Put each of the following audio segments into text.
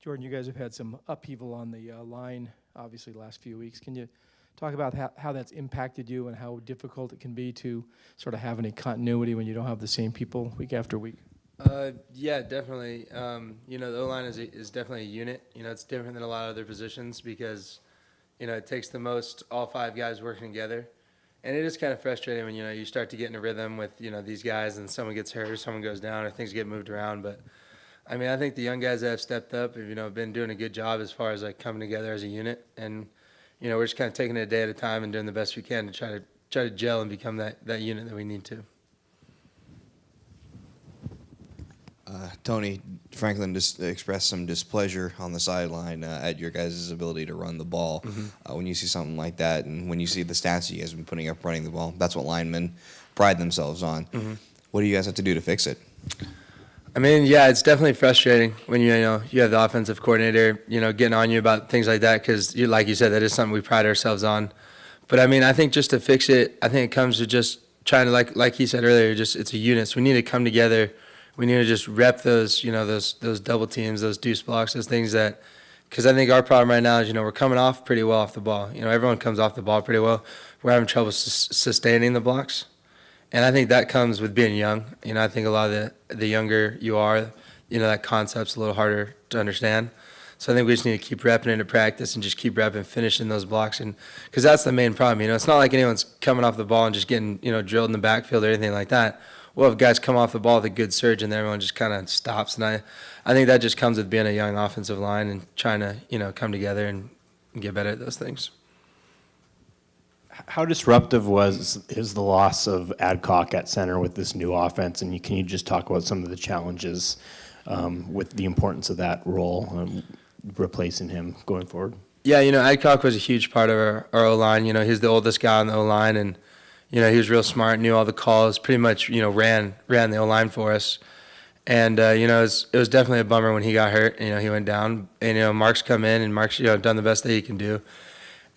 Jordan, you guys have had some upheaval on the line, obviously, the last few weeks. Can you talk about how that's impacted you and how difficult it can be to sort of have any continuity when you don't have the same people week after week? Yeah, definitely. The O-line is definitely a unit. It's different than a lot of other positions because, it takes the most all five guys working together. And it is kind of frustrating when, you start to get in a rhythm with, these guys and someone gets hurt or someone goes down or things get moved around. But, I think the young guys that have stepped up have, been doing a good job as far as, coming together as a unit. And, we're just kind of taking it a day at a time and doing the best we can to try to gel and become that unit that we need to. Tony Franklin just expressed some displeasure on the sideline at your guys' ability to run the ball. Mm-hmm. When you see something like that and when you see the stats you guys have been putting up running the ball, that's what linemen pride themselves on. Mm-hmm. What do you guys have to do to fix it? Yeah, it's definitely frustrating when you have the offensive coordinator, getting on you about things like that because, like you said, that is something we pride ourselves on. But, I think just to fix it, I think it comes to just trying to, like he said earlier, it's a unit. So we need to come together. We need to just rep those, those double teams, those deuce blocks, those things that – because I think our problem right now is, we're coming off pretty well off the ball. Everyone comes off the ball pretty well. We're having trouble sustaining the blocks. And I think that comes with being young. I think a lot of the younger you are, that concept's a little harder to understand. So I think we just need to keep repping into practice and just keep repping, finishing those blocks. And because that's the main problem. It's not like anyone's coming off the ball and just getting, drilled in the backfield or anything like that. We'll have guys come off the ball with a good surge and everyone just kind of stops. And I think that just comes with being a young offensive line and trying to, come together and get better at those things. How disruptive is the loss of Adcock at center with this new offense? And can you just talk about some of the challenges with the importance of that role, replacing him going forward? Yeah, Adcock was a huge part of our O-line. He's the oldest guy on the O-line, and he was real smart, knew all the calls, pretty much ran the O-line for us. And it was definitely a bummer when he got hurt. He went down, and Mark's come in, and Mark's done the best that he can do.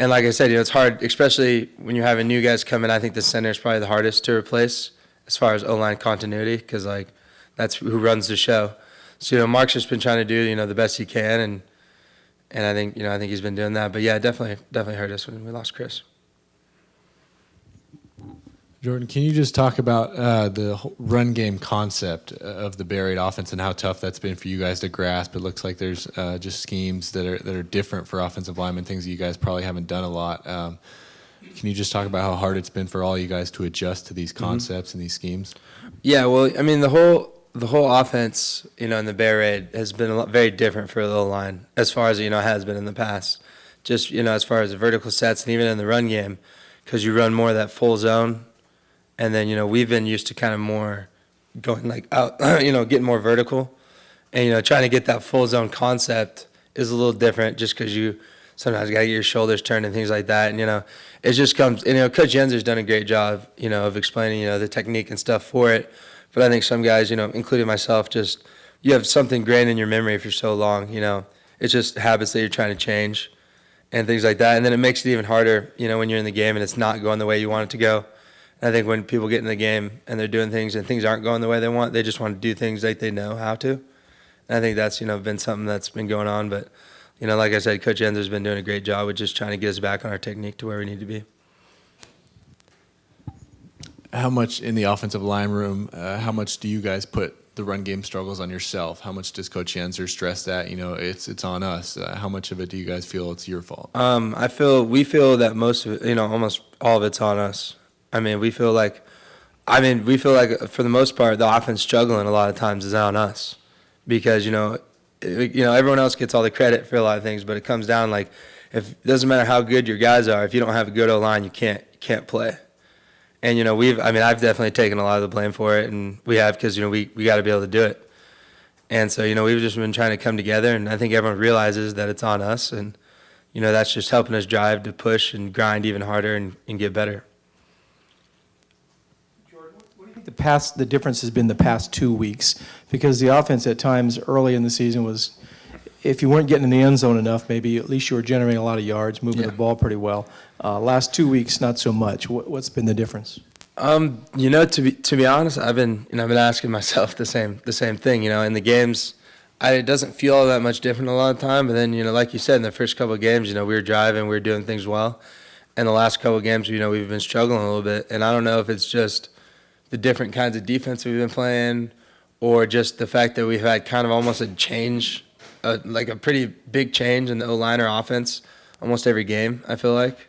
And like I said, it's hard, especially when you're having new guys come in. I think the center is probably the hardest to replace as far as O-line continuity because, that's who runs the show. So, Mark's just been trying to do, the best he can, and I think, I think he's been doing that. But, yeah, it definitely hurt us when we lost Chris. Jordan, can you just talk about the run game concept of the Bear Raid offense and how tough that's been for you guys to grasp? It looks like there's just schemes that are different for offensive linemen, things that you guys probably haven't done a lot. Can you just talk about how hard it's been for all you guys to adjust to these concepts and these schemes? Yeah, well, the whole offense, in the Bear Raid has been very different for the O-line as far as, has been in the past. Just, as far as the vertical sets and even in the run game because you run more of that full zone. And then, we've been used to kind of more going out, getting more vertical. And, trying to get that full zone concept is a little different just because you sometimes got to get your shoulders turned and things like that. And, it just comes, and, Coach Jenser's done a great job, of explaining, the technique and stuff for it. But I think some guys, including myself, just you have something grained in your memory for so long, It's just habits that you're trying to change and things like that. And then it makes it even harder, when you're in the game and it's not going the way you want it to go. I think when people get in the game and they're doing things and things aren't going the way they want, they just want to do things like they know how to. And I think that's, been something that's been going on. But, like I said, Coach Ender's been doing a great job with just trying to get us back on our technique to where we need to be. How much in the offensive line room, how much do you guys put the run game struggles on yourself? How much does Coach Jenser stress that, it's on us? How much of it do you guys feel it's your fault? We feel that most of it, almost all of it's on us. We feel like for the most part, the offense struggling a lot of times is on us because, everyone else gets all the credit for a lot of things, but it comes down if it doesn't matter how good your guys are, if you don't have a good O-line, you can't play. And, I've definitely taken a lot of the blame for it, and we have because, we got to be able to do it. And so, we've just been trying to come together, and I think everyone realizes that it's on us, and, that's just helping us drive to push and grind even harder and get better. The difference has been the past 2 weeks because the offense at times early in the season was, if you weren't getting in the end zone enough, maybe at least you were generating a lot of yards, moving the ball pretty well. Last 2 weeks, not so much. What's been the difference? To be honest, I've been asking myself the same thing. In the games, it doesn't feel all that much different a lot of the time. But then, like you said, in the first couple of games, we were driving, we were doing things well. And the last couple of games, we've been struggling a little bit. And I don't know if it's just the different kinds of defense we've been playing or just the fact that we've had kind of almost a change, like a pretty big change in the O-line or offense almost every game, I feel like.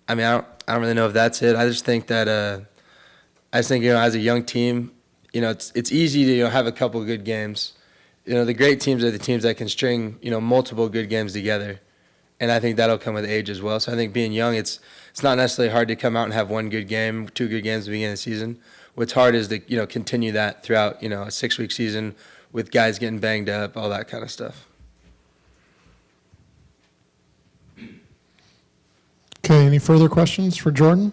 I mean, I don't really know if that's it. I just think that as a young team, it's easy to have a couple of good games. The great teams are the teams that can string, multiple good games together. And I think that'll come with age as well. So I think being young, it's not necessarily hard to come out and have one good game, two good games at the beginning of the season. What's hard is to, continue that throughout, a 6-week season with guys getting banged up, all that kind of stuff. Okay, any further questions for Jordan?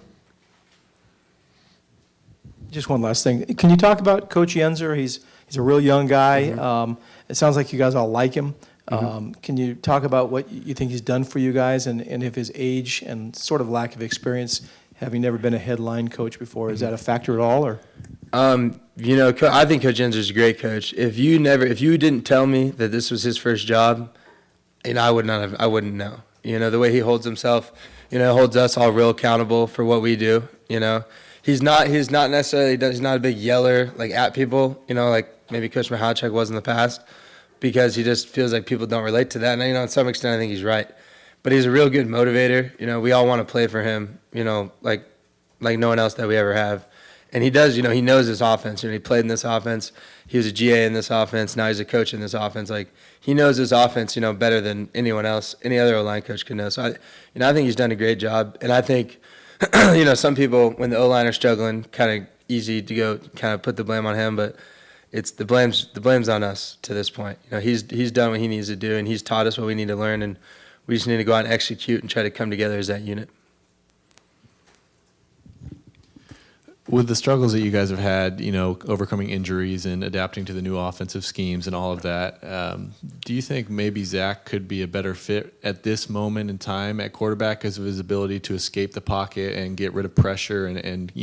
Just one last thing. Can you talk about Coach Yenzer? He's a real young guy. It sounds like you guys all like him. Can you talk about what you think he's done for you guys and if his age and sort of lack of experience, having never been a headline coach before, is that a factor at all? Or I think Coach Yenser's a great coach. If you didn't tell me that this was his first job, I wouldn't know. The way he holds himself, holds us all real accountable for what we do. He's not a big yeller like at people, like maybe Coach Mihacek was in the past, because he just feels like people don't relate to that. And to some extent I think he's right. But he's a real good motivator. We all want to play for him, like no one else that we ever have. And he does, he knows this offense. He played in this offense. He was a GA in this offense. Now he's a coach in this offense. Like, he knows this offense, better than anyone else, any other O-line coach could know. So, I think he's done a great job. And I think, some people, when the O-line are struggling, kind of easy to go kind of put the blame on him. But it's the blame's on us to this point. He's done what he needs to do, and he's taught us what we need to learn. And we just need to go out and execute and try to come together as that unit. With the struggles that you guys have had, overcoming injuries and adapting to the new offensive schemes and all of that, do you think maybe Zach could be a better fit at this moment in time at quarterback because of his ability to escape the pocket and get rid of pressure and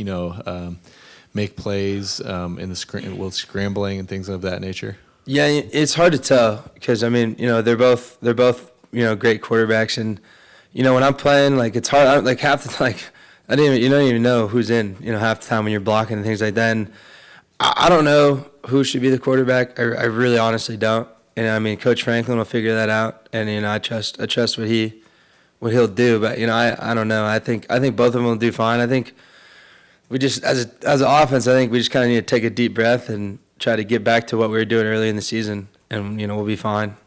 make plays in the scrambling and things of that nature? Yeah, it's hard to tell because they're both great quarterbacks, and when I'm playing, like, it's hard. Like, half the you don't even know who's in, half the time when you're blocking and things like that. And I don't know who should be the quarterback. I really honestly don't. And Coach Franklin will figure that out. And I trust what he'll do. But I don't know. I think both of them will do fine. I think we just as an offense, I think we just kind of need to take a deep breath and try to get back to what we were doing early in the season, and we'll be fine.